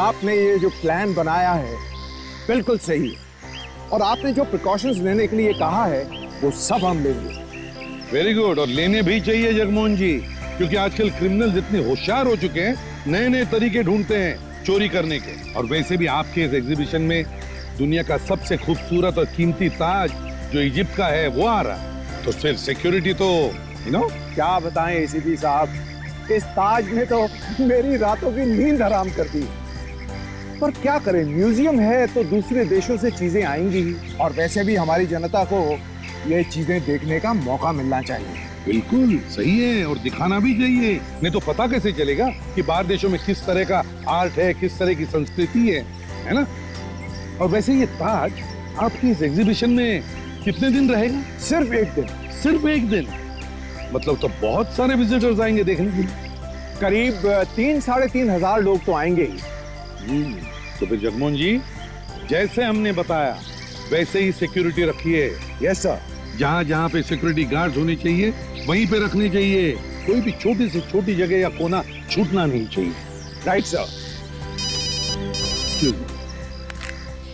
आपने ये जो प्लान बनाया है बिल्कुल सही है, और आपने जो प्रिकॉशंस लेने के लिए कहा है वो सब हम लेंगे। वेरी गुड, और लेने भी चाहिए जगमोहन जी, क्योंकि आजकल क्रिमिनल्स इतने होशियार हो चुके हैं, नए नए तरीके ढूंढते हैं चोरी करने के। और वैसे भी आपके इस एग्जीबिशन में दुनिया का सबसे खूबसूरत और कीमती ताज जो इजिप्ट का है वो आ रहा है, तो फिर सिक्योरिटी तो क्या बताएं एसीपी साहब, इस ताज में तो मेरी रातों की नींद हराम कर दी। पर क्या करें, म्यूजियम है तो दूसरे देशों से चीजें आएंगी ही, और वैसे भी हमारी जनता को ये चीजें देखने का मौका मिलना चाहिए। बिल्कुल सही है, और दिखाना भी चाहिए, नहीं तो पता कैसे चलेगा कि बाहर देशों में किस तरह का आर्ट है, किस तरह की संस्कृति है ना। और वैसे ये ताज आपकी इस एग्जीबिशन में कितने दिन रहेगा? सिर्फ एक दिन। सिर्फ एक दिन? मतलब तो बहुत सारे विजिटर्स आएंगे देखने के लिए। करीब 3-3,500 लोग तो आएंगे ही। तो फिर जगमोहन जी, जैसे हमने बताया वैसे ही सिक्योरिटी रखिए। Yes sir. जहाँ जहाँ पे सिक्योरिटी गार्ड्स होने चाहिए वहीं पे रखने चाहिए, कोई भी छोटी से छोटी जगह या कोना छूटना नहीं चाहिए। Right sir.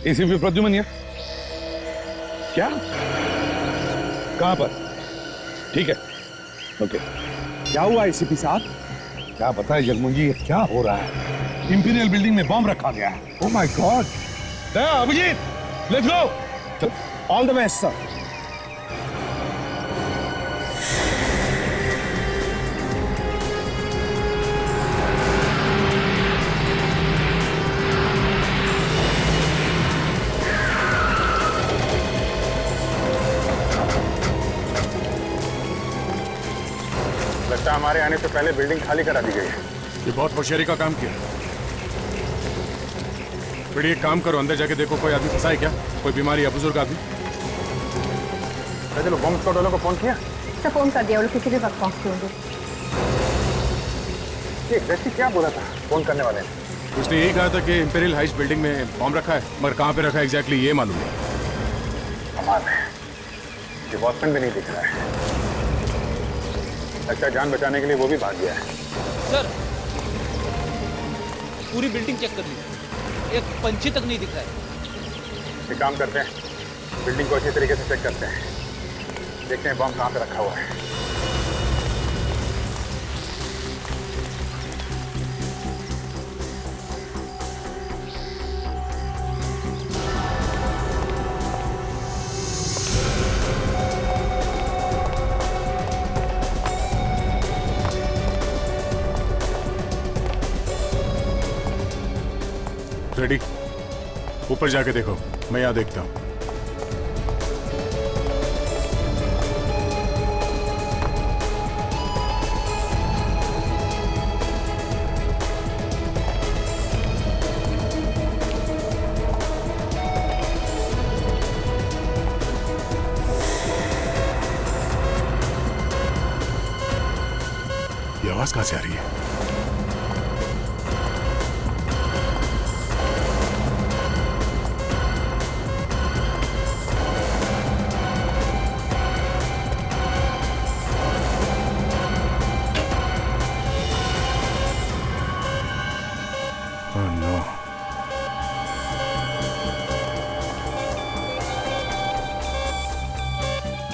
एसीपी प्रद्युमन क्या? कहाँ पर? ठीक है, ओके। क्या हुआ एसीपी साहब? क्या पता है जगमोहन जी, क्या हो रहा है? इंपीरियल बिल्डिंग में बम रखा गया है। Oh my God. Abhijeet, let's go. All the best sir. लगता है हमारे आने से पहले बिल्डिंग खाली करा दी गई है। ये बहुत होशियारी का काम किया। फिर एक काम करो, अंदर जाके देखो कोई आदमी फंसा है क्या, कोई बीमारी या बुजुर्ग आदमी। चलो, बॉम्ब स्क्वाड वालों को फोन किया? सब फोन कर दिया, वो लोग किसी भी वक्त पहुंचते होंगे। वैसे क्या बोला था फोन करने वाले ने? उसने यही कहा था कि इंपीरियल हाइट्स बिल्डिंग में बॉम्ब रखा है, मगर कहाँ पे रखा है एग्जैक्टली ये मालूम नहीं। कमाल है, ये वॉचमैन भी नहीं दिख रहा है। अच्छा, जान बचाने के लिए वो भी भाग गया है। सर, पूरी बिल्डिंग चेक कर ली, एक पंछी तक नहीं दिख रहा है। एक काम करते हैं, बिल्डिंग को अच्छी तरीके से चेक करते हैं, देखते हैं बम कहाँ पे रखा हुआ है। रेडी? ऊपर जाके देखो, मैं यहाँ देखता हूँ। ये आवाज कहाँ से आ रही है?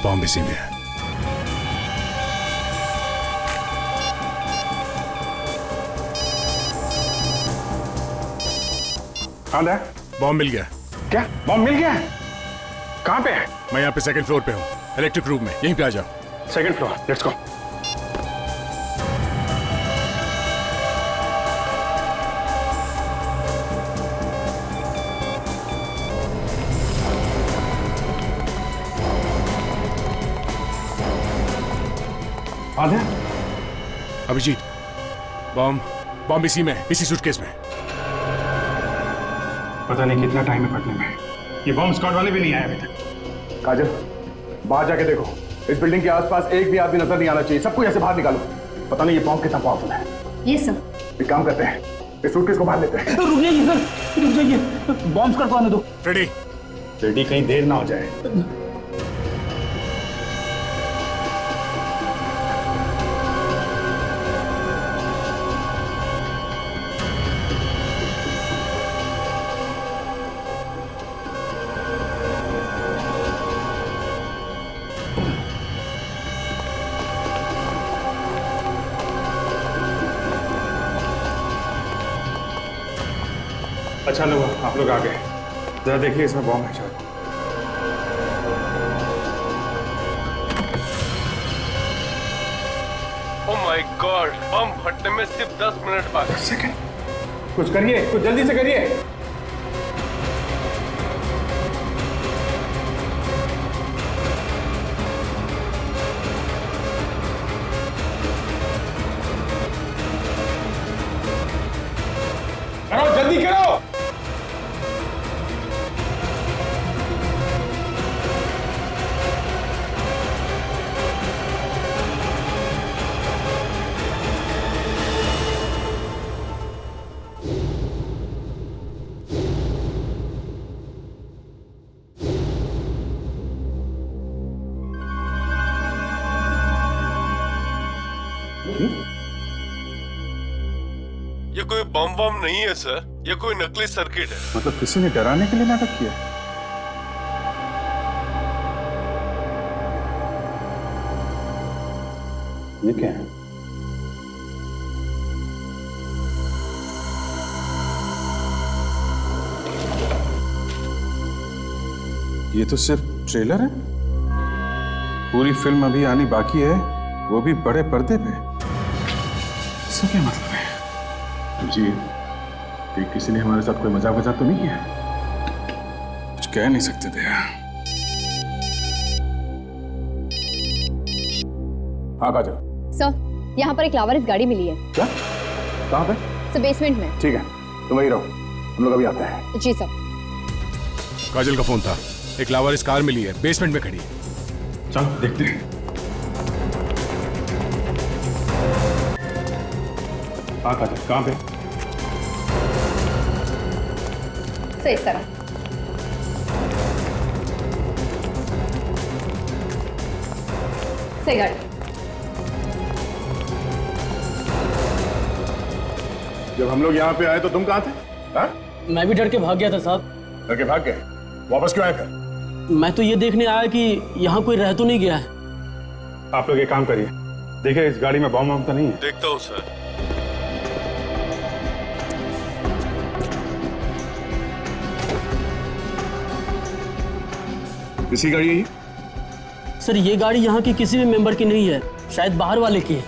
बॉम्ब इसी में है। हाँ दे, बॉम्ब मिल गया। क्या बॉम्ब मिल गया? कहाँ पे है? मैं यहाँ पे सेकंड फ्लोर पे हूँ, इलेक्ट्रिक रूम में, यहीं पे आ जाओ। Second floor, let's go. Abhijeet, bomb इसी में, इसी सूटकेस में। पता नहीं कितना टाइम है पटने में, ये बॉम्ब स्क्वाड वाले भी नहीं आए अभी तक। काजल, बाहर जाके देखो, इस बिल्डिंग के आसपास एक भी आदमी नजर नहीं आना चाहिए, सबको ऐसे बाहर निकालो। पता नहीं ये बॉम्ब कितना पावरफुल है। ये सब एक काम करते हैं, इस सूटकेस को बाहर लेते हैं। रुक जाइए सर, रुक जाइए, बॉम्ब स्क्वाड को आने दो। रेडी? रेडी, कहीं देर ना हो जाए। अच्छा लोग आप लोग आ गए। जरा देखिए इसमें बॉम्ब है शायद। ओह माय गॉड, बम फटने में सिर्फ 10 मिनट बाकी। सेकंड, कुछ करिए, कुछ जल्दी से करिए। करो जल्दी करो। ये कोई बम बम नहीं है सर, ये कोई नकली सर्किट है। मतलब किसी ने डराने के लिए नाटक किया। ये क्या है? ये तो सिर्फ ट्रेलर है। पूरी फिल्म अभी आनी बाकी है, वो भी बड़े पर्दे पे। इसका क्या मतलब है? जी, कि किसी ने हमारे साथ कोई मजाक तो नहीं किया? कुछ कह नहीं सकते थे। हाँ काजल। सर, यहाँ पर एक लावारिस गाड़ी मिली है। क्या? कहाँ पे? सर, बेसमेंट में। ठीक है, तुम वहीं रहो, हम लोग अभी आते हैं। जी सर। काजल का फोन था, एक लावारिस कार मिली है, बेसमेंट में खड़ी है। चलो देखते हैं। हाँ काजल, कहाँ पे? सर, इस तरह। सही गाड़ी। जब हम लोग यहाँ पे आए तो तुम कहाँ थे? हाँ? मैं भी डर के भाग गया था साहब। डर के भाग गए? वापस क्यों आए फिर? मैं तो ये देखने आया कि यहाँ कोई रह तो नहीं गया है। आप लोग एक काम करिए, देखिए इस गाड़ी में बम तो नहीं है। देखता हूँ सर। किसी गाड़ी है ये? सर, ये गाड़ी यहाँ की किसी भी मेंबर की नहीं है, शायद बाहर वाले की है।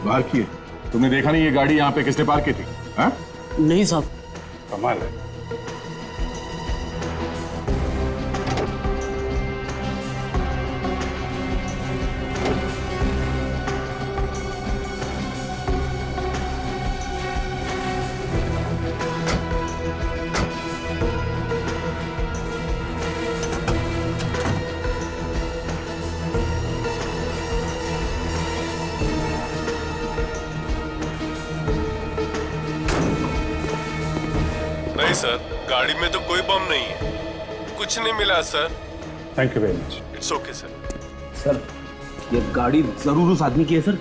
बाहर की है? तुमने देखा नहीं ये गाड़ी यहाँ पे किसने पार्क की थी? हाँ? नहीं साहब। कमाल है। नहीं सर, गाड़ी में तो कोई बम नहीं है, कुछ नहीं मिला sir. Thank you very much. It's okay sir. Sir, ये गाड़ी जरूर उस आदमी की है सर,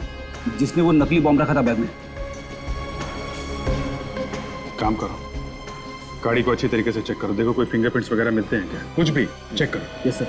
जिसने वो नकली बॉम्ब रखा था बैग में। काम करो, गाड़ी को अच्छी तरीके से चेक करो, देखो कोई फिंगरप्रिंट्स वगैरह मिलते हैं क्या, कुछ भी चेक करो। Yes sir.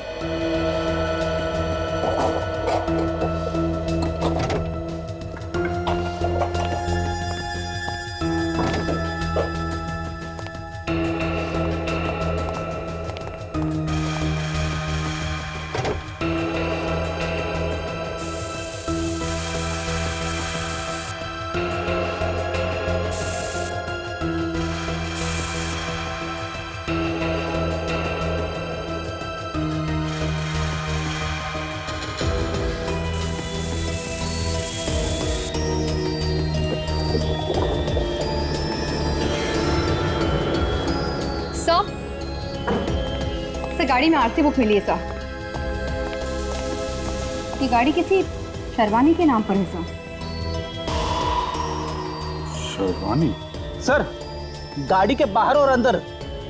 सर, गाड़ी में आरसी बुक मिली है सर। ये गाड़ी किसी शर्वानी के नाम पर है सर। शर्वानी? सर, गाड़ी के बाहर और अंदर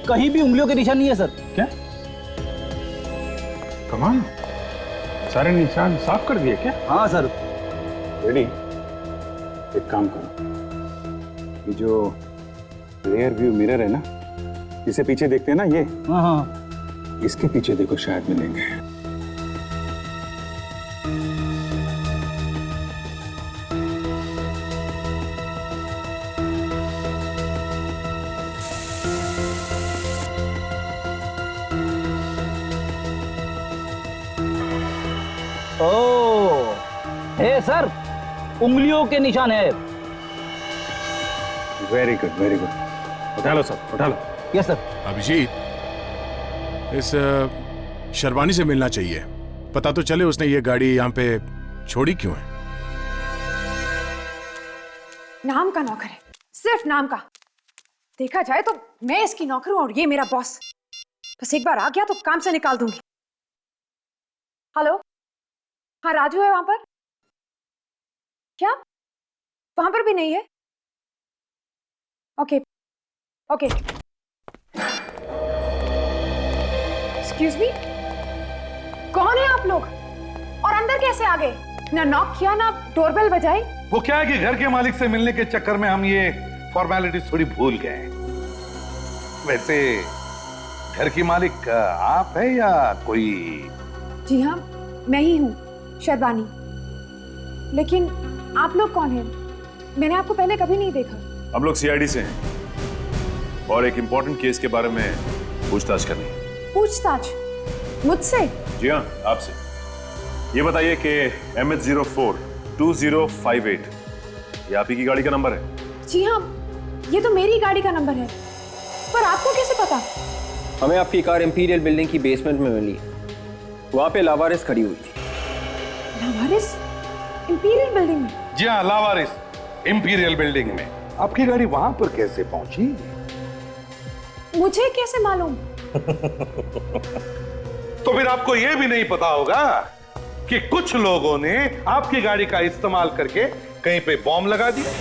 कहीं भी उंगलियों के निशान नहीं है सर। क्या? कमाल, सारे निशान साफ कर दिए क्या? हाँ सर। रेडी, एक काम करो, ये जो रियर व्यू मिरर है ना, इसे पीछे देखते हैं ना, ये हाँ हाँ, इसके पीछे देखो, शायद मिलेंगे। है सर, उंगलियों के निशान है। Very good very good. उठा लो सब, उठा लो। Yes sir. अभिजीत, इस शर्वानी से मिलना चाहिए। पता तो चले उसने ये गाड़ी यहाँ पे छोड़ी क्यों है। नाम का नौकर है, सिर्फ नाम का। देखा जाए तो मैं इसकी नौकर हूं और ये मेरा बॉस। बस एक बार आ गया तो काम से निकाल दूंगी। हेलो, हाँ राजू है वहां पर? क्या वहां पर भी नहीं है? Okay okay. एक्सक्यूज मी, कौन है आप लोग और अंदर कैसे आ गए? ना नॉक किया ना डोरबेल बजाई। वो क्या है कि घर के मालिक से मिलने के चक्कर में हम ये फॉर्मेलिटीज थोड़ी भूल गए। वैसे घर की मालिक आप है या कोई? जी हाँ, मैं ही हूँ, शर्वानी। लेकिन आप लोग कौन हैं? मैंने आपको पहले कभी नहीं देखा। हम लोग सीआईडी से हैं और एक इम्पोर्टेंट केस के बारे में पूछताछ करनी है। पूछताछ? मुझसे? जी हाँ, आपसे। ये बताइए कि MH042058 ये आप ही की गाड़ी का नंबर है? जी हाँ, ये तो मेरी गाड़ी का नंबर है। पर आपको कैसे पता? हमें आपकी कार इंपीरियल बिल्डिंग की बेसमेंट में मिली। वहां पे लावारिस खड़ी हुई थी। लावारिस? इंपीरियल बिल्डिंग में? जी हाँ, लावारिस इंपीरियल बिल्डिंग में। आपकी गाड़ी वहां पर कैसे पहुंची? मुझे कैसे मालूम? तो फिर आपको यह भी नहीं पता होगा कि कुछ लोगों ने आपकी गाड़ी का इस्तेमाल करके कहीं पे बॉम्ब लगा दिया।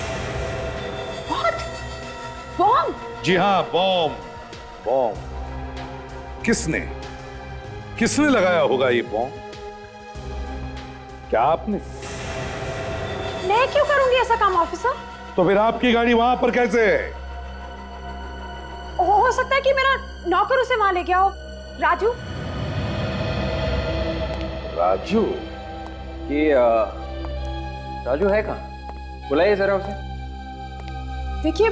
बॉम्ब? जी हाँ, बॉम्ब। बॉम्ब किसने किसने लगाया होगा ये बॉम्ब? क्या आपने? मैं क्यों करूंगी ऐसा काम ऑफिसर? तो फिर आपकी गाड़ी वहां पर कैसे है? हो सकता है कि मेरा नौकर उसे वहां ले गया हो। राजू? राजू? ये राजू है कहाँ? बुलाइए जरा उसे। देखिए,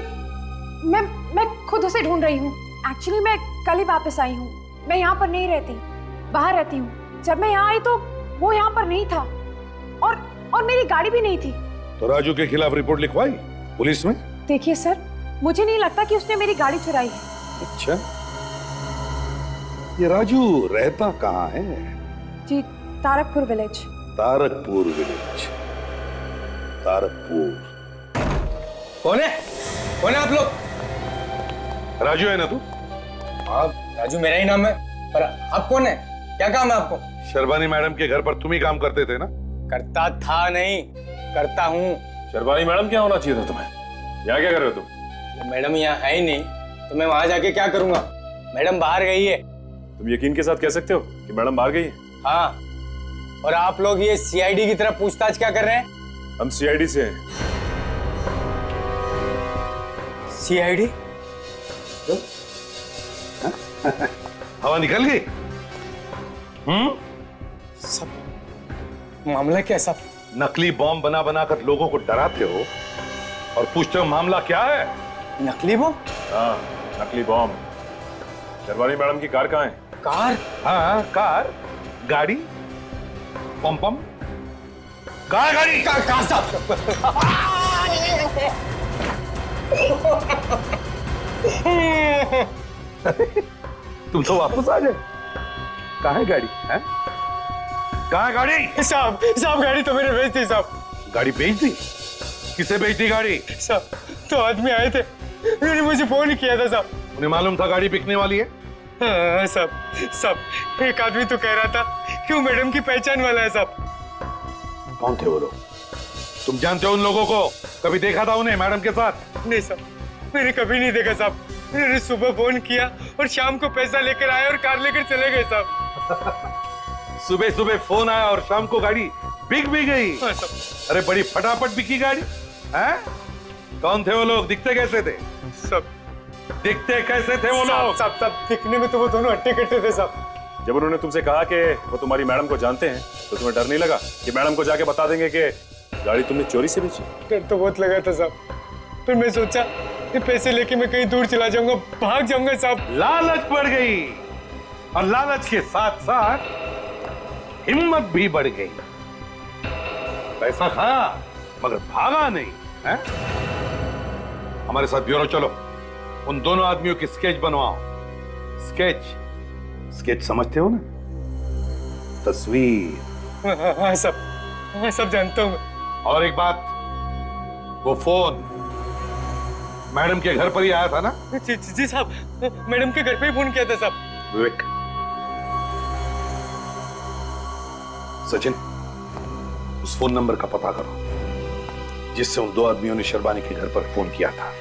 मैं खुद उसे ढूंढ रही हूँ। एक्चुअली मैं कल ही वापस आई हूँ। मैं यहाँ पर नहीं रहती, बाहर रहती हूँ। जब मैं यहाँ आई तो वो यहाँ पर नहीं था और मेरी गाड़ी भी नहीं थी। तो राजू के खिलाफ रिपोर्ट लिखवाई पुलिस में? देखिए सर, मुझे नहीं लगता कि उसने मेरी गाड़ी चुराई है। अच्छा, ये राजू रहता कहाँ है? जी, तारकपुर विलेज। तारकपुर विलेज। तारकपुर। कौन है? कौन है आप लोग? राजू है ना तू? हाँ, राजू मेरा ही नाम है। पर आप कौन है? क्या काम है आपको? शर्वानी मैडम के घर पर तुम ही काम करते थे ना? करता था नहीं, करता हूँ। शर्वानी मैडम क्या होना चाहिए था तुम्हें? यहाँ क्या कर रहे हो तुम? मैडम यहाँ है ही नहीं तो मैं वहां जाके क्या करूंगा? मैडम बाहर गई है। तुम यकीन के साथ कह सकते हो कि मैडम बाहर गई है? हाँ, और आप लोग ये सीआईडी की तरह पूछताछ क्या कर रहे हैं? हम सीआईडी से हैं। सीआईडी? हवा निकल गई? सब मामला क्या सब? नकली बॉम्ब बना बनाकर लोगों को डराते हो और पूछते हो मामला क्या है? नकली बॉम्ब? हाँ, नकली बॉम्ब। शर्वानी मैडम की कार कहाँ है? कार? हाँ, कार, गाड़ी, पम पम, कार, गाड़ी, कार साहब। तुम तो वापस आ गए। कहाँ है गाड़ी? है? कहाँ है गाड़ी? साहब गाड़ी तो मैंने बेच दी साहब। गाड़ी बेच दी? किसे बेच दी गाड़ी? साहब, तो आदमी आए थे, उन्होंने मुझे फोन किया था साहब। उन्हें मालूम था गाड़ी बिकने वाली है? हाँ साहब, एक आदमी तो कह रहा था कि वो मैडम की पहचान वाला है साहब। कौन थे वो लोग? तुम जानते हो उन लोगों को? कभी देखा था उन्हें मैडम के साथ? नहीं साहब, मैंने कभी नहीं देखा साहब। उन्होंने सुबह फोन किया और शाम को पैसा लेकर आए और कार लेकर चले गए साहब। सुबह सुबह फोन आया और शाम को गाड़ी बिक भी गई। हाँ, अरे बड़ी फटाफट बिकी गाड़ी। हैं? कौन थे वो लोग? दिखते कैसे थे? सब दिखते कैसे थे वो लोग? सब दिखने में तो वो दोनों हट्टे कट्टे थे साहब। जब उन्होंने तुमसे कहा कि वो तुम्हारी मैडम को जानते हैं तो तुम्हें डर नहीं लगा कि मैडम को जाके बता देंगे कि गाड़ी तुमने चोरी से बेची? डर तो बहुत लगा था साहब, फिर मैं सोचा कि पैसे लेके मैं कहीं दूर चला जाऊंगा, भाग जाऊंगा साहब। लालच बढ़ गई और लालच के साथ साथ हिम्मत भी बढ़ गई। पैसा खाया मगर भागा नहीं है? हमारे साथ ब्यूरो चलो, उन दोनों आदमियों की स्केच बनवाओ। स्केच स्केच समझते हो ना? तस्वीर। हाँ सब जानता हूँ मैं। और एक बात, वो फोन मैडम के घर पर ही आया था ना? जी साहब, मैडम के घर पे ही फोन किया था साहब। विवेक, सचिन, उस फोन नंबर का पता करो जिससे उन दो आदमियों ने शर्बानी के घर पर फोन किया था।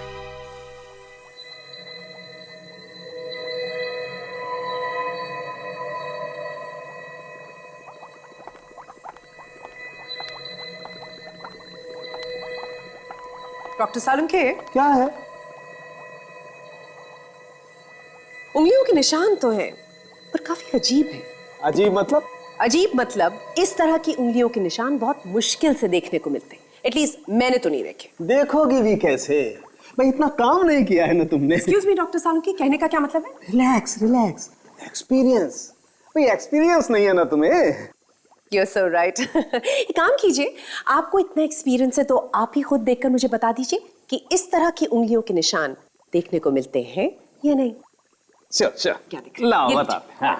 डॉक्टर सालुंखे, क्या है? उंगलियों के निशान तो हैं, पर काफी अजीब है। अजीब मतलब? अजीब मतलब इस तरह की उंगलियों के निशान बहुत मुश्किल से देखने को मिलते हैं। एटलीस्ट मैंने तो नहीं देखे। देखोगी भी कैसे? भाई इतना काम नहीं किया है ना तुमने। एक्सक्यूज मी डॉक्टर सालुंखे, कहने का क्या मतलब है? Relax relax, experience. भाई एक्सपीरियंस नहीं है ना तुम्हें? You're so right. एक काम कीजिए, आपको इतना एक्सपीरियंस है तो आप ही खुद देखकर मुझे बता दीजिए कि इस तरह की उंगलियों के निशान देखने को मिलते हैं या नहीं। चल क्या दिख रहा है? लाओ ये बताते। हाँ।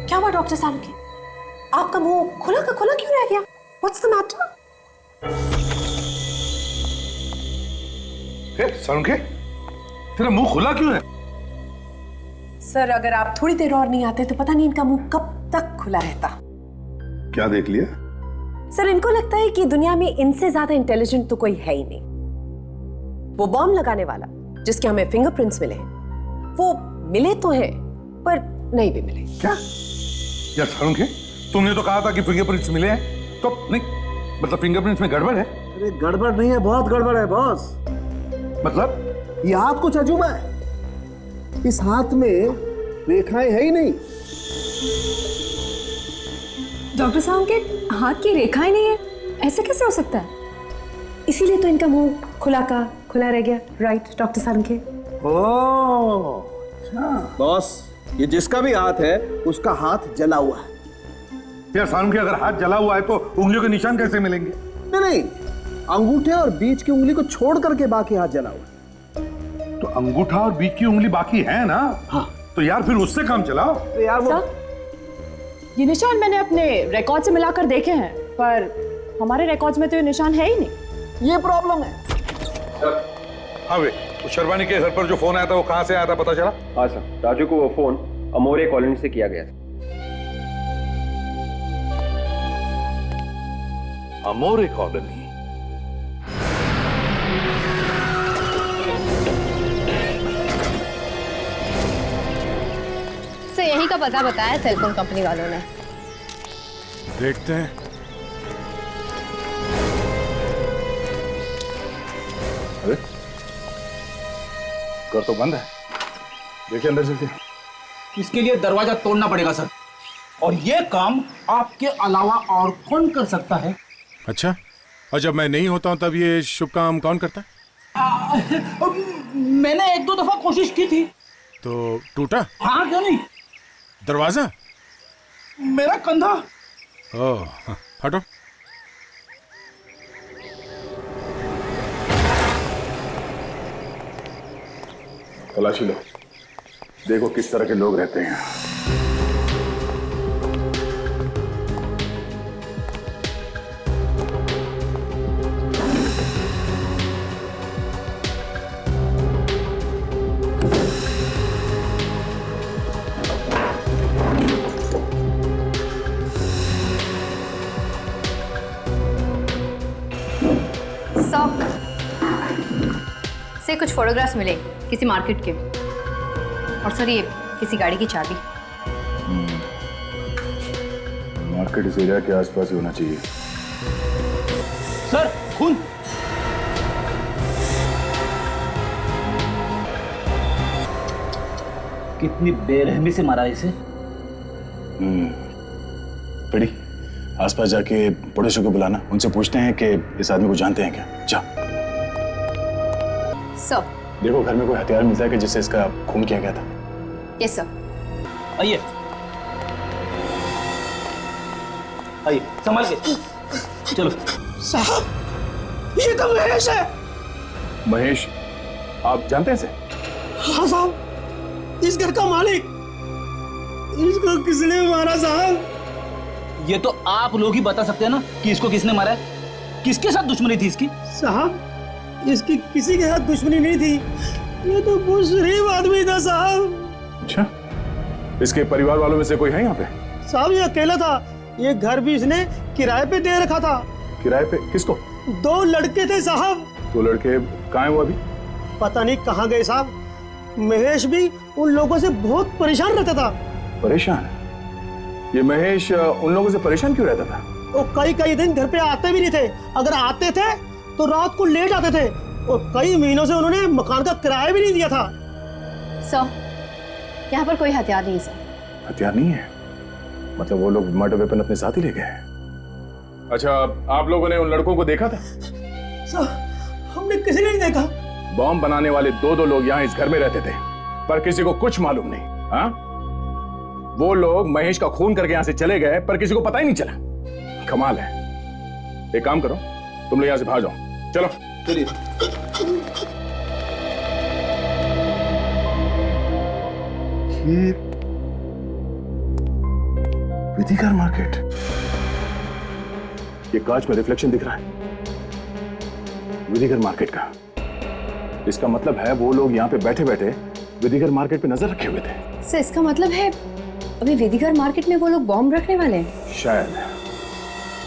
क्या हुआ डॉक्टर सालुंखे? आपका मुंह खुला का खुला क्यों रह गया? What's the matter? सालुंखे, तेरा मुंह खुला क्यों है? सर, अगर आप थोड़ी देर और नहीं आते तो पता नहीं इनका मुंह कब तक खुला रहता। क्या देख लिया? सर, इनको लगता है कि दुनिया में इनसे ज्यादा इंटेलिजेंट तो कोई है ही नहीं। वो बॉम्ब लगाने वाला जिसके हमें फिंगरप्रिंट्स मिले हैं, वो मिले तो हैं पर नहीं भी मिले। क्या यार सालुंखे, तुमने तो कहा था कि फिंगरप्रिंट्स मिले हैं, तो नहीं मतलब फिंगरप्रिंट्स में गड़बड़ है? अरे गड़बड़ नहीं है, बहुत गड़बड़ है बॉस। मतलब ये हाथ कुछ अजूबा है। इस हाथ में रेखाएं है ही नहीं। डॉक्टर साहब के हाथ की रेखाएं नहीं है, ऐसे कैसे हो सकता है? इसीलिए तो इनका मुंह खुला का खुला रह गया। Right doctor Salunkhe? Oh boss, ये जिसका भी हाथ है उसका हाथ जला हुआ है। यार सालुंखे, अगर हाथ जला हुआ है तो उंगलियों के निशान कैसे मिलेंगे? नहीं, अंगूठे और बीच की उंगली को छोड़ करके बाकी हाथ जला हुआ है। तो अंगूठा और बीच की उंगली बाकी है ना? हाँ। तो यार फिर उससे काम चलाओ। तो यार वो ये निशान मैंने अपने रिकॉर्ड से मिलाकर देखे हैं, पर हमारे रिकॉर्ड्स में तो ये निशान है ही नहीं। ये प्रॉब्लम है। हाँ वे, तो शर्बानी के घर पर जो फोन आया था वो कहाँ से आया था पता चला? हाँ सर, राजू को वो फोन अमोरे कॉलोनी से किया गया था। अमोरे कॉलोनी? से यही का पता बताया सेलफोन कंपनी वालों ने। देखते हैं। अरे घर तो बंद है, देखिए अंदर चलते। इसके लिए दरवाजा तोड़ना पड़ेगा सर, और ये काम आपके अलावा और कौन कर सकता है? अच्छा, और जब मैं नहीं होता हूं तब ये शुभ काम कौन करता है? मैंने एक दो दफा कोशिश की थी। तो टूटा? हाँ, क्यों नहीं। दरवाजा? मेरा कंधा। ओह, हटो। तलाशी लो, देखो किस तरह के लोग रहते हैं। से कुछ फोटोग्राफ्स मिले किसी मार्केट के, और सर ये किसी गाड़ी की चाबी। मार्केट इस एरिया के आसपास ही होना चाहिए। सर, खून। कितनी बेरहमी से मारा इसे। पड़ी आसपास जाके पड़ोसियों को बुलाना, उनसे पूछते हैं कि इस आदमी को जानते हैं क्या। जा सर। देखो घर में कोई हथियार मिलता है कि जिससे इसका खून किया गया था। Yes sir. आइए। आइए संभाल के चलो। साहब ये तो महेश है। महेश आप जानते हैं इसे? हाँ साहब, इस घर का मालिक। इसको किसने मारा साहब? ये तो आप लोग ही बता सकते हैं ना कि इसको किसने मारा है, किसके साथ दुश्मनी थी इसकी? साहब इसकी किसी के साथ दुश्मनी नहीं थी, ये तो बहुत शरीफ आदमी था साहब। अच्छा, इसके परिवार वालों में से कोई है यहाँ पे? साहब ये अकेला था, ये घर भी इसने किराए पे दे रखा था। किराए पे? किसको? 2 लड़के थे साहब। 2 लड़के कहाँ हैं वो अभी? पता नहीं कहाँ गए साहब। महेश भी उन लोगों से बहुत परेशान रहता था। परेशान? ये महेश उन लोगों से परेशान क्यों रहता था? वो कई दिन घर पे आते भी नहीं थे, अगर आते थे तो रात को लेट आते थे, और कई महीनों से उन्होंने मकान का किराया भी नहीं दिया था। सर, यहाँ पर कोई हथियार नहीं सर। हथियार नहीं है? मतलब वो लोग मर्डर वेपन अपने साथ ही ले गए? अच्छा, आप लोगों ने उन लड़कों को देखा था? सर हमने किसी ने नहीं देखा। बॉम्ब बनाने वाले 2 लोग यहाँ इस घर में रहते थे, पर किसी को कुछ मालूम नहीं। हाँ, वो लोग महेश का खून करके यहाँ से चले गए, पर किसी को पता ही नहीं चला। कमाल है। एक काम करो, तुम लोग यहाँ से भाग जाओ। चलो चलिए। विधिकर मार्केट, ये कांच में रिफ्लेक्शन दिख रहा है विधिकर मार्केट का। इसका मतलब है वो लोग यहाँ पे बैठे बैठे विधिकर मार्केट पे नजर रखे हुए थे। सर इसका मतलब है अभी विधिकर मार्केट में वो लोग बॉम्ब रखने वाले हैं शायद,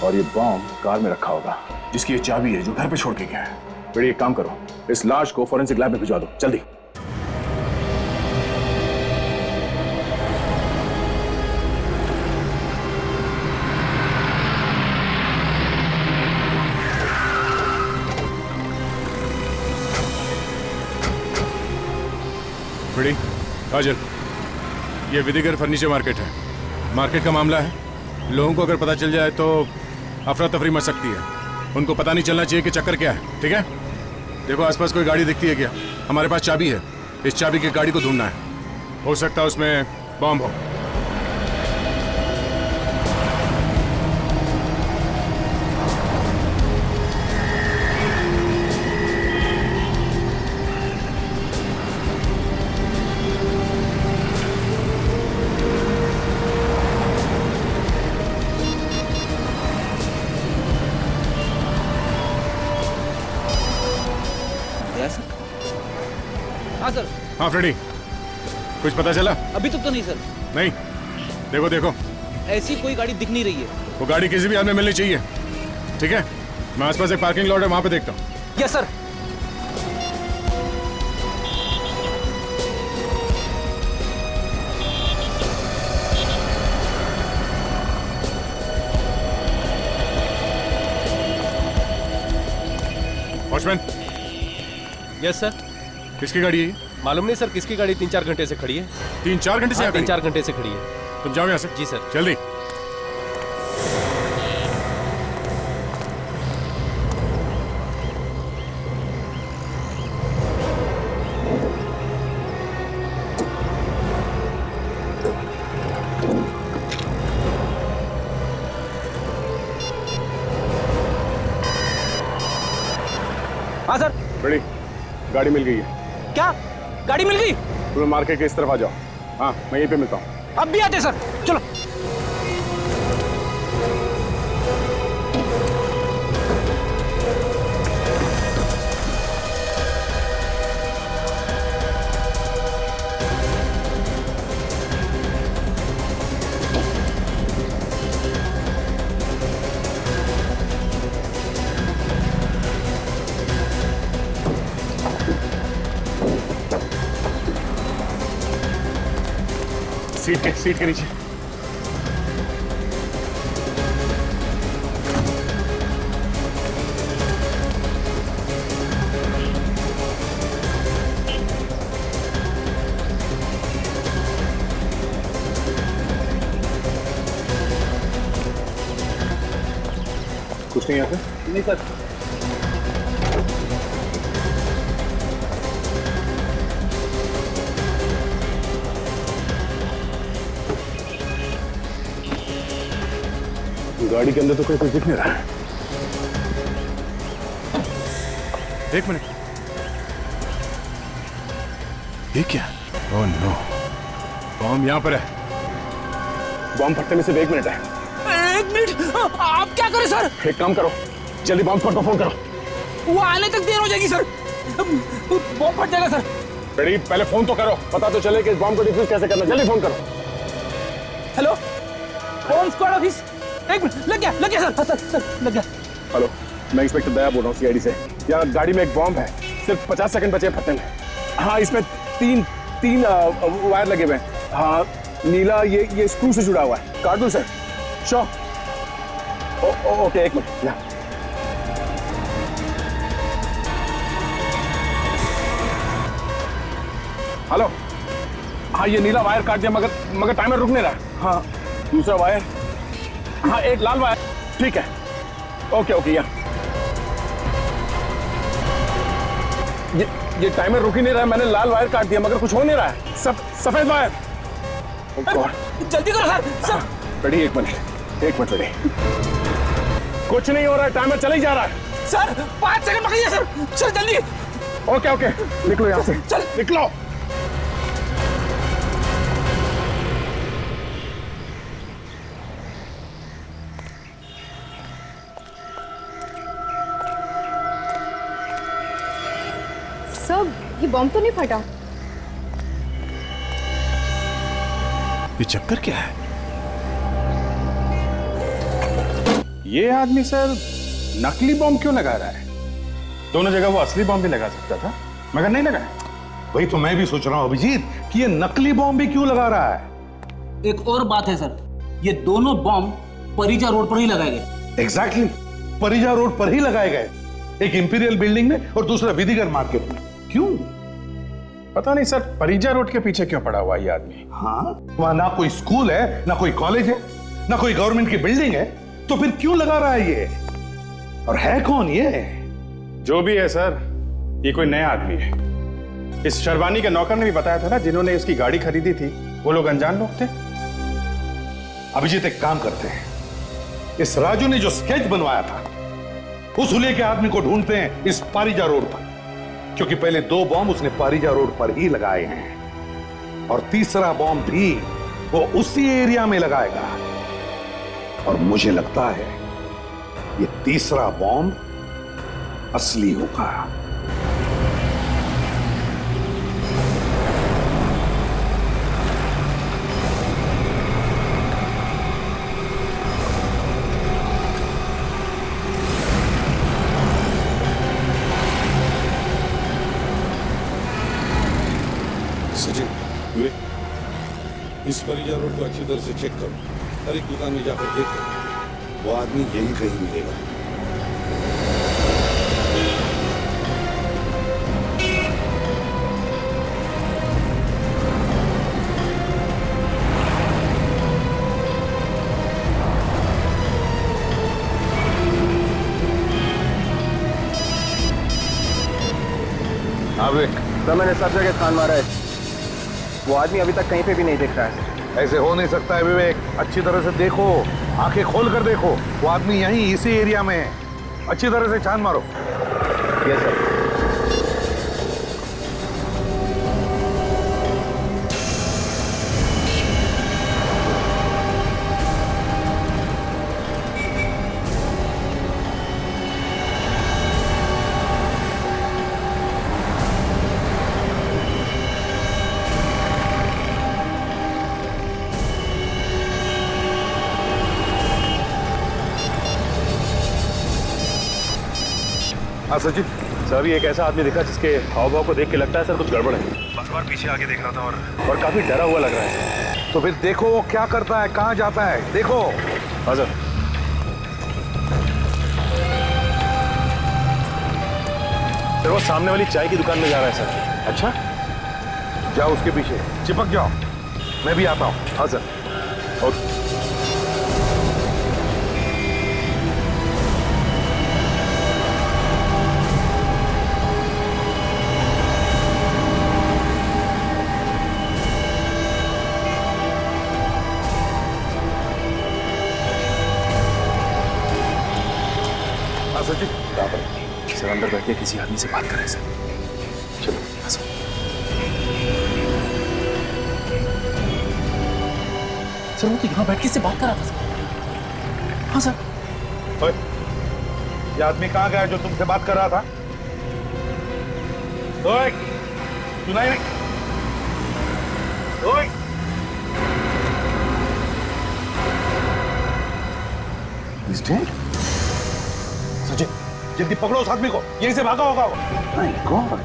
और ये बॉम्ब कार में रखा होगा जिसकी ये चाबी है जो घर पे छोड़ के गया है। बेटी एक काम करो, इस लाश को फॉरेंसिक लैब में भिजवा दो जल्दी। बड़ी काजल, ये विधिकर फर्नीचर मार्केट है। मार्केट का मामला है, लोगों को अगर पता चल जाए तो अफरा तफरी मच सकती है। उनको पता नहीं चलना चाहिए कि चक्कर क्या है। ठीक है, देखो आसपास कोई गाड़ी दिखती है क्या? हमारे पास चाबी है, इस चाबी की गाड़ी को ढूंढना है। हो सकता है उसमें बॉम्ब हो। हाँ सर। हाँ फ्रेडी, कुछ पता चला? अभी तक तो नहीं सर। नहीं, देखो देखो, ऐसी कोई गाड़ी दिख नहीं रही है। वो गाड़ी किसी भी हाल में मिलनी चाहिए। ठीक है, मैं आसपास एक पार्किंग लॉट है, वहां पे देखता हूँ। Yes sir. Watchman. Yes sir. किसकी गाड़ी है ये? मालूम नहीं सर, किसकी गाड़ी 3-4 घंटे से खड़ी है। 3-4 घंटे से? 3-4 घंटे से खड़ी है। तुम जाओ यहाँ से। जी सर। जल्दी। हाँ सर। बड़ी गाड़ी मिल गई है। क्या गाड़ी मिल गई? तुम मार्केट के इस तरफ आ जाओ। हाँ, मैं यहीं पे मिलता हूँ। अब भी आते सर, चलो। सीट के नीचे। कुछ नहीं आता? नहीं सर। गाड़ी के अंदर तो कोई कुछ दिख नहीं रहा है। एक मिनट, ये क्या? ओह नो, बॉम्ब यहाँ पर है। बॉम्ब फटने में सिर्फ 1 मिनट है। 1 मिनट? आप क्या करें सर? एक काम करो, जल्दी बॉम्ब स्क्वाड को फोन करो। वो आने तक देर हो जाएगी सर, बॉम्ब फट जाएगा सर। रेडी, पहले फोन तो करो, पता तो चले कि इस बॉम्ब को डिफ्यूज कैसे करना। जल्दी फोन करो। Hello, bomb squad office. 1 minute, लग गया सर। सर लग गया। हेलो, मैं इंस्पेक्टर दया बोल रहा हूँ सीआईडी से। यहाँ गाड़ी में एक बॉम्ब है, सिर्फ 50 सेकंड बचे फटने में। हाँ, इसमें तीन वायर लगे हुए हैं। हाँ, नीला ये स्क्रू से जुड़ा हुआ है। काट दूं sir? Sure. Okay, 1 minute. Hello, हाँ ये नीला वायर काट दिया, मगर टाइमर रुक नहीं रहा। हाँ, दूसरा वायर। हाँ, एक लाल वायर। ठीक है, ओके या। ये टाइमर रुक ही नहीं रहा है। मैंने लाल वायर काट दिया मगर कुछ हो नहीं रहा है। सफेद वायर। जल्दी करो सर। Ready, 1 minute ready. कुछ नहीं हो रहा है, टाइमर चला ही जा रहा है। सर 5 सेकंड पकड़िए सर जल्दी। ओके, निकलो यहाँ से। चल निकलो। सब ये बॉम्ब तो नहीं फटा? ये चक्कर क्या है? ये आदमी सर नकली बॉम्ब क्यों लगा रहा है? दोनों जगह वो असली बॉम्ब भी लगा सकता था, मगर नहीं लगाया। वही तो मैं भी सोच रहा हूं अभिजीत कि ये नकली बॉम्ब भी क्यों लगा रहा है। एक और बात है सर, ये दोनों बॉम्ब परिजा रोड पर ही लगाए गए। एग्जैक्टली, परिजा रोड पर ही लगाए गए। एक इंपीरियल बिल्डिंग में और दूसरा विधिगर मार्केट में। क्यों? पता नहीं सर, परिजा रोड के पीछे क्यों पड़ा हुआ ये आदमी? हाँ, वहां ना कोई स्कूल है, ना कोई कॉलेज है, ना कोई गवर्नमेंट की बिल्डिंग है, तो फिर क्यों लगा रहा है ये? और है कौन ये? जो भी है सर, ये कोई नया आदमी है। इस शर्वानी के नौकर ने भी बताया था ना, जिन्होंने उसकी गाड़ी खरीदी थी वो लोग अनजान लोग थे। अभिजीत, एक काम करते हैं, इस राजू ने जो स्केच बनवाया था उस हुलिये के आदमी को ढूंढते हैं इस पारिजा रोड पर, क्योंकि पहले 2 बॉम्ब उसने पारिजा रोड पर ही लगाए हैं और तीसरा बॉम्ब भी वो उसी एरिया में लगाएगा। और मुझे लगता है ये तीसरा बॉम्ब असली होगा। सचिन, इस परिजा रोड को अच्छी तरह से चेक करो। हर एक दुकान में जाकर देखो, वो आदमी यहीं कहीं मिलेगा। सर मैंने सब जगह छान मारा है, वो आदमी अभी तक कहीं पे भी नहीं दिख रहा है। ऐसे हो नहीं सकता है विवेक, अच्छी तरह से देखो, आंखें खोल कर देखो, वो आदमी यहीं इसी एरिया में है। अच्छी तरह से छान मारो। Yes sir. हाँ सचिन, सर अभी एक ऐसा आदमी दिखा जिसके हाव भाव को देख के लगता है सर कुछ गड़बड़ है। बार पीछे आगे देख रहा था और काफी डरा हुआ लग रहा है। तो फिर देखो वो क्या करता है, कहाँ जाता है, देखो। हाँ सर। सर वो सामने वाली चाय की दुकान में जा रहा है सर। अच्छा, जाओ उसके पीछे, चिपक जाओ, मैं भी आता हूँ। हाँ सर, ओके। हाँ सचिन, सर अंदर बैठ के किसी आदमी से बात कर रहे हैं सर। चलो। हाँ सर। सर वो तो यहाँ बैठ के इससे बात कर रहा था सर। हाँ सर। ओए, ये आदमी कहाँ गया जो तुमसे बात कर रहा था? ओए, सुनाई नहीं? ओए, He's dead? सचिन, जल्दी पकड़ो उस आदमी को, यहीं से भागा होगा वो। My God!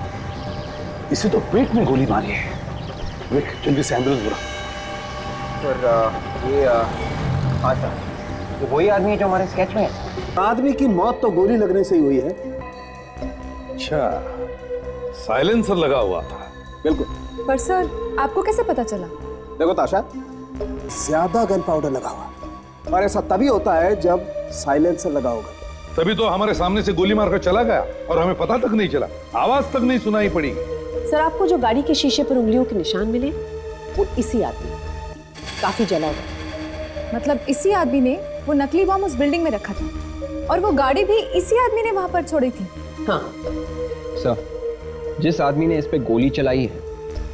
इसे तो पेट में गोली मारी है। विक, जल्दी से एम्बुलेंस बुला। सर ये हाँ सर, ये वही आदमी है जो हमारे स्केच में है। आदमी की मौत तो गोली लगने से ही हुई है। अच्छा, साइलेंसर लगा हुआ था। बिल्कुल। पर सर, आपको कैसे पता चला? देखो ताशा, ज्यादा गन पाउडर लगा हुआ, और ऐसा तभी होता है जब साइलेंसर लगा होगा। तभी तो हमारे सामने से गोली मारकर चला गया और हमें पता तक नहीं चला, आवाज तक नहीं सुनाई पड़ी। सर, आपको जो गाड़ी के शीशे पर उंगलियों के निशान मिले वो इसी आदमी, काफी जला हुआ। मतलब इसी आदमी ने वो नकली बम उस बिल्डिंग में रखा था और वो गाड़ी भी इसी आदमी ने वहां पर छोड़ी थी। हाँ सर, जिस आदमी ने इस पे गोली चलाई है,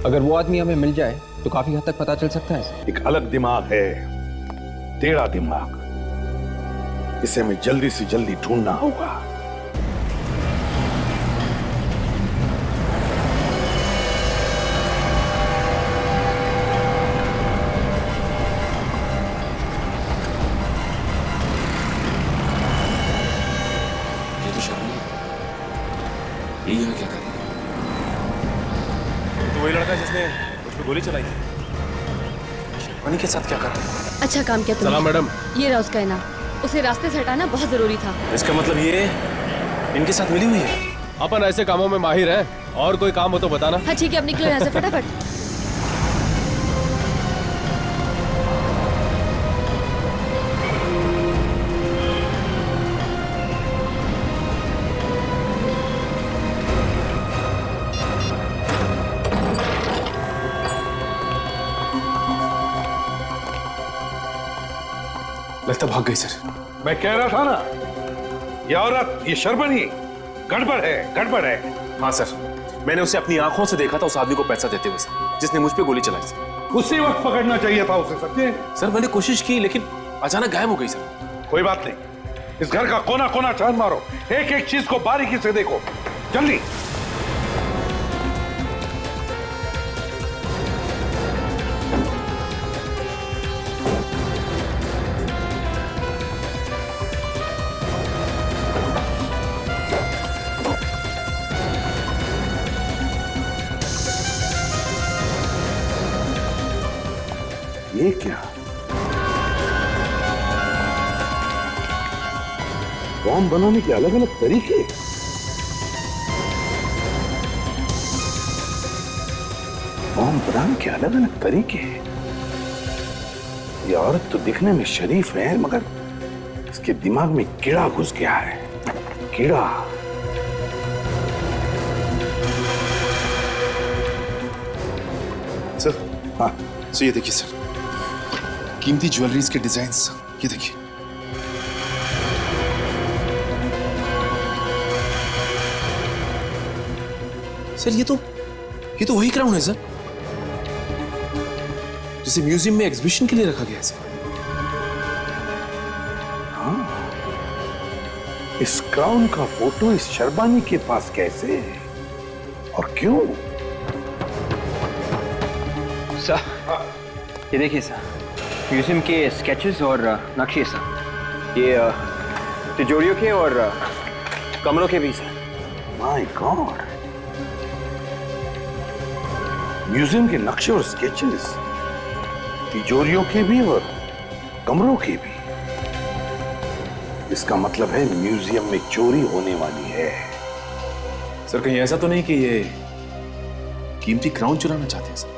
अगर वो आदमी हमें मिल जाए तो काफी हद तक पता चल सकता है सर। एक अलग दिमाग है, टेढ़ा दिमाग, इसे हमें जल्दी से जल्दी ढूंढना होगा। ये तो शर्मा ये यहाँ क्या कर रही है? तो वही लड़का जिसने उस पर गोली चलाई है। शर्मानी के साथ क्या कर रहा है? अच्छा काम किया तुमने। सलाम मैडम। ये रहा उसका इनाम। उसे रास्ते से हटाना बहुत जरूरी था। इसका मतलब ये इनके साथ मिली हुई है। अपन ऐसे कामों में माहिर हैं, और कोई काम हो तो बताना। हाँ ठीक है, अब निकलो यहाँ से फटाफट। लगता भाग गई सर। मैं कह रहा था ना, ये औरत, ये शर्मनी, गड़बड़ है, गड़बड़ है। हाँ सर, मैंने उसे अपनी आंखों से देखा था उस आदमी को पैसा देते हुए सर, जिसने मुझ पे गोली चलाई सर। उसी वक्त पकड़ना चाहिए था उसे सच्चे। सर मैंने कोशिश की लेकिन अचानक गायब हो गई सर। कोई बात नहीं, इस घर का कोना कोना छान मारो, एक एक चीज को बारीकी से देखो, जल्दी। ये क्या? बॉम्ब बनाने के अलग अलग तरीके। बॉम्ब बनाने के अलग अलग तरीके। ये औरत तो दिखने में शरीफ है, मगर इसके दिमाग में कीड़ा घुस गया है। कीड़ा। सर, हाँ सर, ये देखिए सर, कीमती ज्वेलरीज के डिजाइन्स, ये देखिए। सर ये तो वही क्राउन है सर, जिसे म्यूजियम में एग्जीबिशन के लिए रखा गया है सर। हाँ, इस क्राउन का फोटो इस शर्बानी के पास कैसे और क्यों? सर, ये देखिए सर, म्यूजियम के स्केचेस और नक्शे सर, ये तिजोरियों के और कमरों के भी सर। माय गॉड, म्यूजियम के नक्शे और स्केचेस, तिजोरियों के भी और कमरों के भी। इसका मतलब है म्यूजियम में चोरी होने वाली है। सर कहीं ऐसा तो नहीं कि ये कीमती क्राउन चुराना चाहते हैं सर?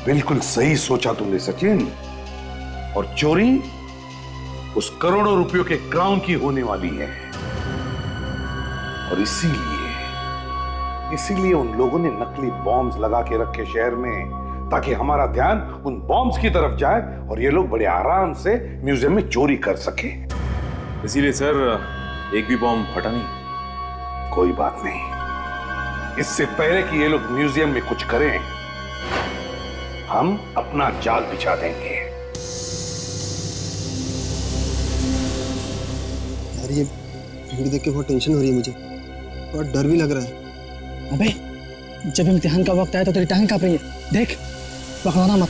बिल्कुल सही सोचा तुमने सचिन, और चोरी उस करोड़ों रुपयों के क्राउन की होने वाली है। और इसीलिए उन लोगों ने नकली बॉम्ब्स लगा के रखे शहर में, ताकि हमारा ध्यान उन बॉम्ब्स की तरफ जाए और ये लोग बड़े आराम से म्यूजियम में चोरी कर सके। इसीलिए सर एक भी बॉम्ब फटा नहीं? कोई बात नहीं, इससे पहले कि ये लोग म्यूजियम में कुछ करें, हम अपना जाल बिछा देंगे। यार ये भीड़ देख के बहुत टेंशन हो रही है मुझे, और डर भी लग रहा है। अबे जब इम्तिहान का वक्त आया तो तेरी टांग कांप रही है, देख पकड़ाना मत।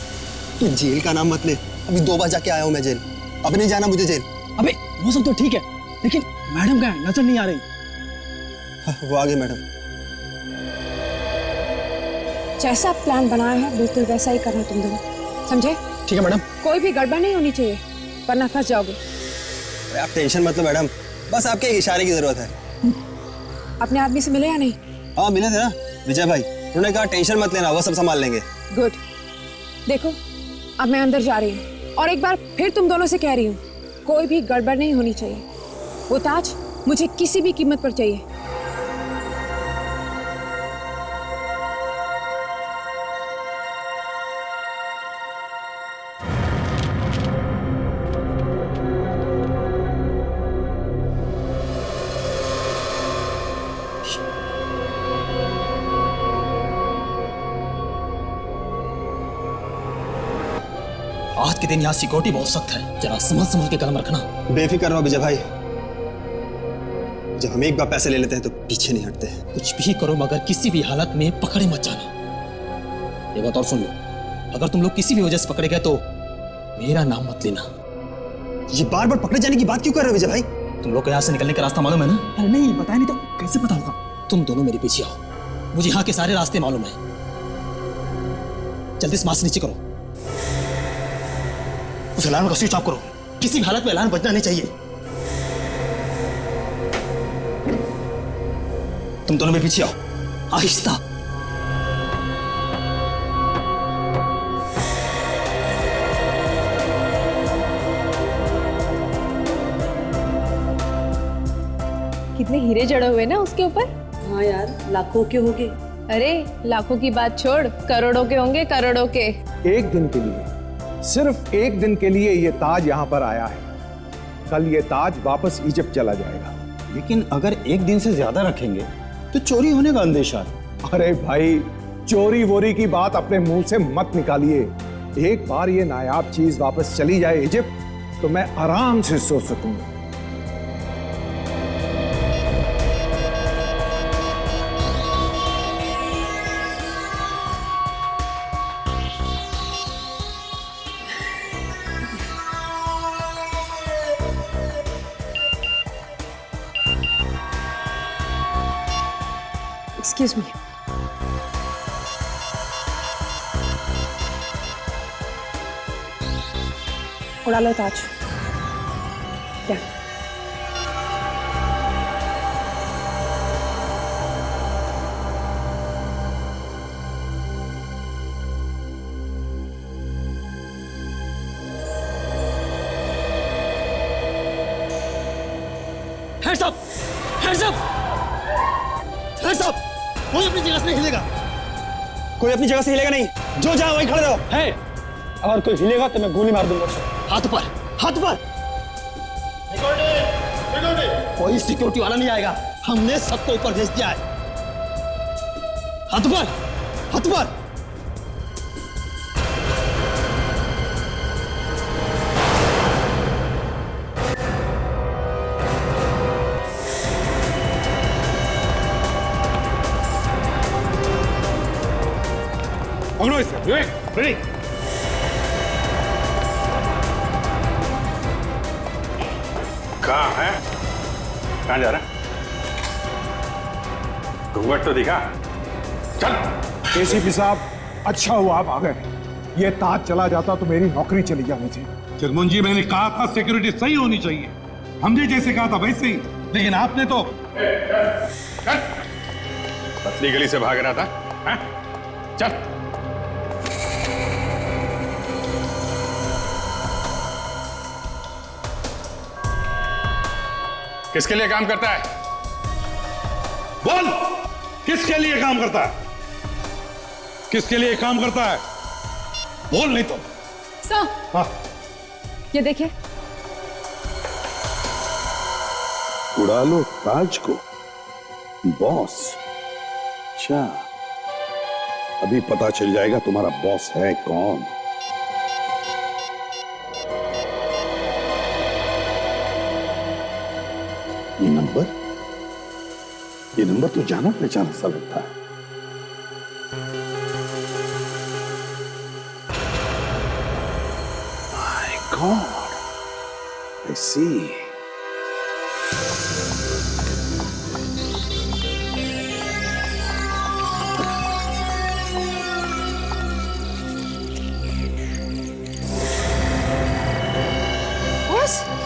तू जेल का नाम मत ले, अभी 2 बार जाके आया हूँ मैं जेल, अब नहीं जाना मुझे जेल। अबे वो सब तो ठीक है, लेकिन मैडम का नजर नहीं आ रही। वो आ गई मैडम। जैसा प्लान बनाया है बिल्कुल वैसा ही करना तुम दोनों, समझे? ठीक है मैडम। कोई भी गड़बड़ नहीं होनी चाहिए, वरना फंस जाओगे। आप टेंशन मत लो मैडम, बस आपके इशारे की जरूरत है। अपने आदमी से मिले या नहीं? हाँ मिले थे ना विजय भाई, उन्होंने कहा टेंशन मत लेना, वो सब संभाल लेंगे। गुड। देखो अब मैं अंदर जा रही हूँ और एक बार फिर तुम दोनों से कह रही हूँ, कोई भी गड़बड़ नहीं होनी चाहिए। वो ताज मुझे किसी भी कीमत पर चाहिए। आज के दिन यहाँ सिक्योरिटी बहुत सख्त है, जरा समझ समझ के कदम रखना। बेफिक्र रहो विजय भाई, जब हम एक बार पैसे ले लेते हैं तो पीछे नहीं हटते। कुछ भी करो मगर किसी भी हालत में पकड़े मत जाना। ये बात और सुन लो, अगर तुम लोग किसी भी वजह से पकड़े गए तो मेरा नाम मत लेना। ये बार बार पकड़े जाने की बात क्यों कर रहे हो विजय भाई? तुम लोग को यहाँ से निकलने का रास्ता मालूम है ना? अरे नहीं, बताया नहीं तो कैसे पता होगा? तुम दोनों मेरे पीछे आओ, मुझे यहाँ के सारे रास्ते मालूम है। जल्दी से मास्क नीचे करो, उस अलार्म का स्विच ऑफ करो, किसी भी हालत में अलार्म बजना नहीं चाहिए। तुम दोनों मेरे पीछे आओ, आहिस्ता। कितने हीरे जड़े हुए ना उसके ऊपर। हाँ यार, लाखों के होंगे। अरे लाखों की बात छोड़, करोड़ों के होंगे, करोड़ों के। एक दिन के लिए, सिर्फ एक दिन के लिए ये ताज यहाँ पर आया है, कल ये ताज वापस इजिप्ट चला जाएगा। लेकिन अगर एक दिन से ज्यादा रखेंगे तो चोरी होने का अंदेशा है। अरे भाई, चोरी वोरी की बात अपने मुंह से मत निकालिए। एक बार ये नायाब चीज वापस चली जाए इजिप्ट तो मैं आराम से सो सकूंगा। Excuse me. उड़ा लो ताज। क्या? Hands up! Hands up! Hands up! कोई अपनी जगह से नहीं हिलेगा। कोई अपनी जगह से हिलेगा नहीं, जो जहां वहीं खड़े रहो। है, अगर कोई हिलेगा तो मैं गोली मार दूंगा। हाथ पर, हाथ पर। कोई सिक्योरिटी वाला नहीं आएगा, हमने सबको ऊपर भेज दिया है। हाथ पर, हाथ पर। पकड़ो इसे, विवेक, रेडी। कहाँ है? कहाँ जा रहा है? घूंघट तो दिखा। चल। एसीपी साहब, अच्छा हुआ आप आ गए। ये ताज चला जाता तो मेरी नौकरी चली जानी थी। जगमोहन जी, मैंने कहा था सिक्योरिटी सही होनी चाहिए, हमने जैसे कहा था वैसे ही, लेकिन आपने तो पतली गली से भाग रहा था। हा? चल। किसके लिए काम करता है? बोल, किसके लिए काम करता है? किसके लिए काम करता है? बोल नहीं तो। सर, हाँ, ये देखिए, उड़ा लो ताज को, बॉस। अच्छा, अभी पता चल जाएगा तुम्हारा बॉस है कौन। ये नंबर तो जाना पहचाना सा लगता है। My God, I see.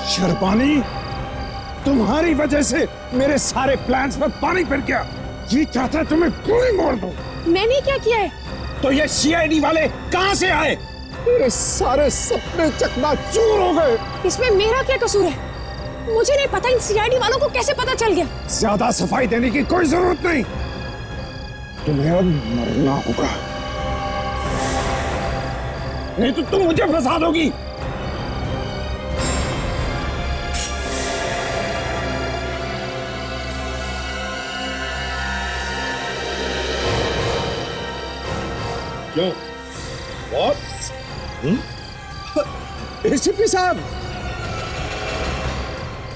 Sharbani, तुम्हारी वजह से मेरे सारे प्लान्स पर पानी फिर गया। ये चाहता है तुम्हें गोली मार दूं। मैंने क्या किया है? तो ये सीआईडी वाले कहां से आए? मेरे सारे सपने चकनाचूर हो गए। इसमें मेरा क्या कसूर है? मुझे नहीं पता इन सीआईडी वालों को कैसे पता चल गया। ज्यादा सफाई देने की कोई जरूरत नहीं, तुम्हें अब मरना होगा, नहीं तो तुम मुझे फंसा दोगी। क्यों बॉस? एसीपी साहब,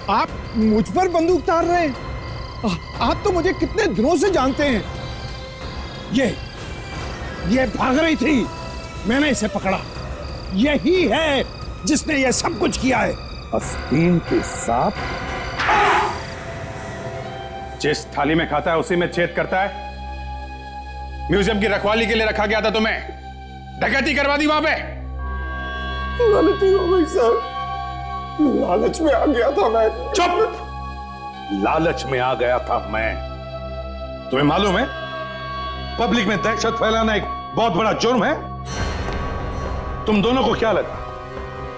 आप मुझ पर बंदूक तार रहे हैं? आप तो मुझे कितने दिनों से जानते हैं। ये भाग रही थी, मैंने इसे पकड़ा। यही है जिसने ये सब कुछ किया है। आस्तीन के साथ जिस थाली में खाता है उसी में छेद करता है। म्यूजियम की रखवाली के लिए रखा गया था तुम्हें, डकैती करवा दी वहां पे। गलती हो गई सर, लालच में आ गया था मैं। चुप! लालच में आ गया था मैं। तुम्हें मालूम है पब्लिक में दहशत फैलाना एक बहुत बड़ा जुर्म है। तुम दोनों को क्या लगा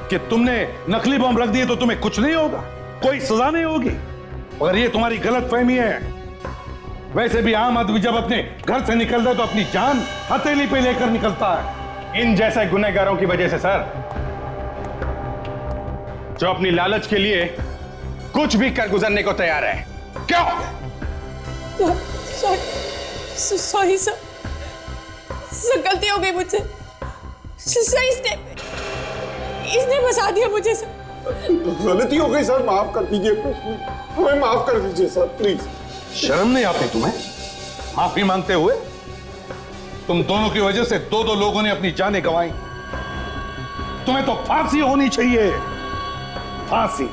कि तुमने नकली बम रख दिए तो तुम्हें कुछ नहीं होगा, कोई सजा नहीं होगी? अगर ये तुम्हारी गलतफहमी है, वैसे भी आम आदमी जब अपने घर से निकलता है तो अपनी जान हथेली पे लेकर निकलता है। इन जैसे गुनहगारों की वजह से सर, जो अपनी लालच के लिए कुछ भी कर गुजरने को तैयार है। क्यों? सॉरी सर, गलती हो गई मुझसे। सर इसने फंसा दिया मुझे सर। गलती हो गई सर, माफ कर दीजिए, हमें माफ कर दीजिए सर, प्लीज। शर्म नहीं आती तुम्हें माफी मांगते हुए? तुम दोनों की वजह से दो लोगों ने अपनी जानें गंवाई। तुम्हें तो फांसी होनी चाहिए, फांसी।